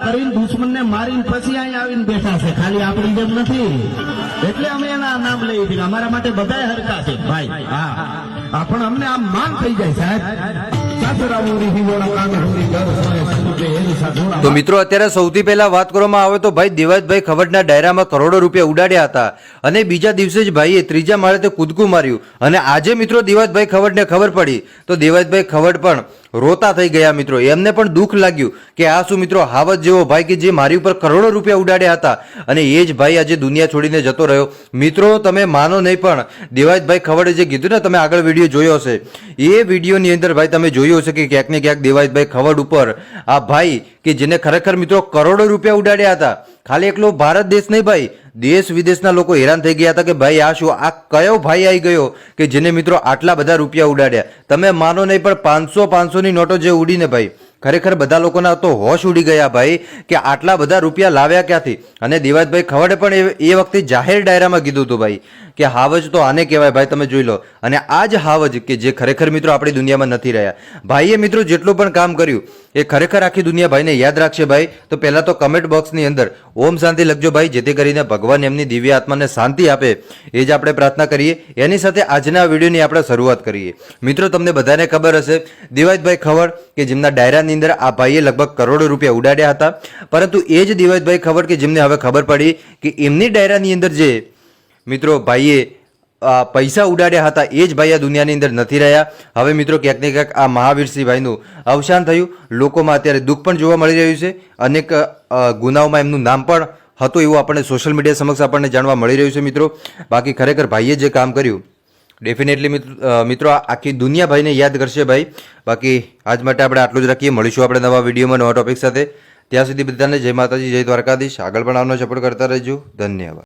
કરીને દુશ્મનને મારીને પછી અહીં આવીને બેઠા છે, ખાલી આપણી જેમ નથી. એટલે અમે એના નામ લઈ દીધા. અમારા માટે બધાય હરખા છે ભાઈ. હા, પણ અમને આમ માન થઈ જાય સાહેબ. તો મિત્રો અત્યારે સૌથી પહેલા વાત કરવામાં આવે તો ભાઈ દેવાયતભાઈ ખવડના ડાયરામાં કરોડો રૂપિયા ઉડાડ્યા હતા અને બીજા દિવસે જ ભાઈએ ત્રીજા માળે તે કૂદકું માર્યું અને આજે મિત્રો દેવાયતભાઈ ખવડને ખબર પડી તો દેવાયતભાઈ ખવડ પણ રોતા થઈ ગયા મિત્રો. એમને પણ દુઃખ લાગ્યું કે આ શું મિત્રો હાવત જેવો ભાઈ કે જે મારી ઉપર કરોડો રૂપિયા ઉડાડ્યા હતા અને એ જ ભાઈ આજે દુનિયા છોડીને જતો રહ્યો. મિત્રો તમે માનો નહીં પણ દેવાયતભાઈ ખવડે જે કીધું ને, તમે આગળ વિડીયો જોયો હશે, એ વિડીયોની અંદર ભાઈ તમે જોયું હશે કે ક્યાંક ને ક્યાંક દેવાયતભાઈ ખવડ ઉપર આ ભાઈ કે જેને ખરેખર મિત્રો કરોડો રૂપિયા ઉડાડ્યા હતા, ખાલી એકલો ભારત દેશ નહીં ભાઈ, દેશ વિદેશના લોકો હેરાન થઈ ગયા હતા કે ભાઈ આ શું, આ કયો ભાઈ આવી ગયો કે જેને મિત્રો આટલા બધા રૂપિયા ઉડાડ્યા. તમે માનો નહીં પણ 500 ની નોટો જે ઉડીને ભાઈ ખરેખર બધા લોકોના તો હોશ ઉડી ગયા ભાઈ કે આટલા બધા રૂપિયા લાવ્યા ક્યાંથી. અને દેવાયતભાઈ ખવડે પણ એ વખતે જાહેર ડાયરામાં કીધું હતું ભાઈ કે હાવજ તો આને કહેવાય ભાઈ, તમે જોઈ લો. અને આ જ હાવજ કે જે ખરેખર મિત્રો આપણી દુનિયામાં નથી રહ્યા. ભાઈએ મિત્રો જેટલું પણ કામ કર્યું એ ખરેખર આખી દુનિયા ભાઈને યાદ રાખશે ભાઈ. તો પહેલા તો કમેન્ટ બોક્સની અંદર ઓમ શાંતિ લખજો ભાઈ, જેથી કરીને ભગવાન એમની દિવ્ય આત્માને શાંતિ આપે, એ જ આપણે પ્રાર્થના કરીએ. એની સાથે આજના વિડીયોની આપણે શરૂઆત કરીએ. મિત્રો તમને બધાને ખબર હશે દેવાયતભાઈ ખવડ કે જેમના ડાયરાની અંદર આ ભાઈએ લગભગ કરોડો રૂપિયા ઉડાડ્યા હતા, પરંતુ એ જ દેવાયતભાઈ ખવડ કે જેમને હવે ખબર પડી કે એમની ડાયરાની અંદર જે મિત્રો ભાઈએ પૈસા ઉડાડ્યા હતા એ જ ભાઈ આ દુનિયાની અંદર નથી રહ્યા. હવે મિત્રો ક્યાંક ને ક્યાંક આ મહાવીરસિંહ ભાઈનું અવસાન થયું. લોકોમાં અત્યારે દુઃખ પણ જોવા મળી રહ્યું છે. અનેક ગુનાઓમાં એમનું નામ પણ હતું એવું આપણને સોશિયલ મીડિયા સમક્ષ આપણને જાણવા મળી રહ્યું છે મિત્રો. બાકી ખરેખર ભાઈએ જે કામ કર્યું ડેફિનેટલી મિત્રો આખી દુનિયા ભાઈને યાદ કરશે ભાઈ. બાકી આજ માટે આપણે આટલું જ રાખીએ. મળીશું આપણે નવા વિડીયોમાં નવા ટોપિક સાથે. ત્યાં સુધી બધાને જય માતાજી, જય દ્વારકાધીશ. આગળ પણ આવનો સપોર્ટ કરતા રહેજો. ધન્યવાદ.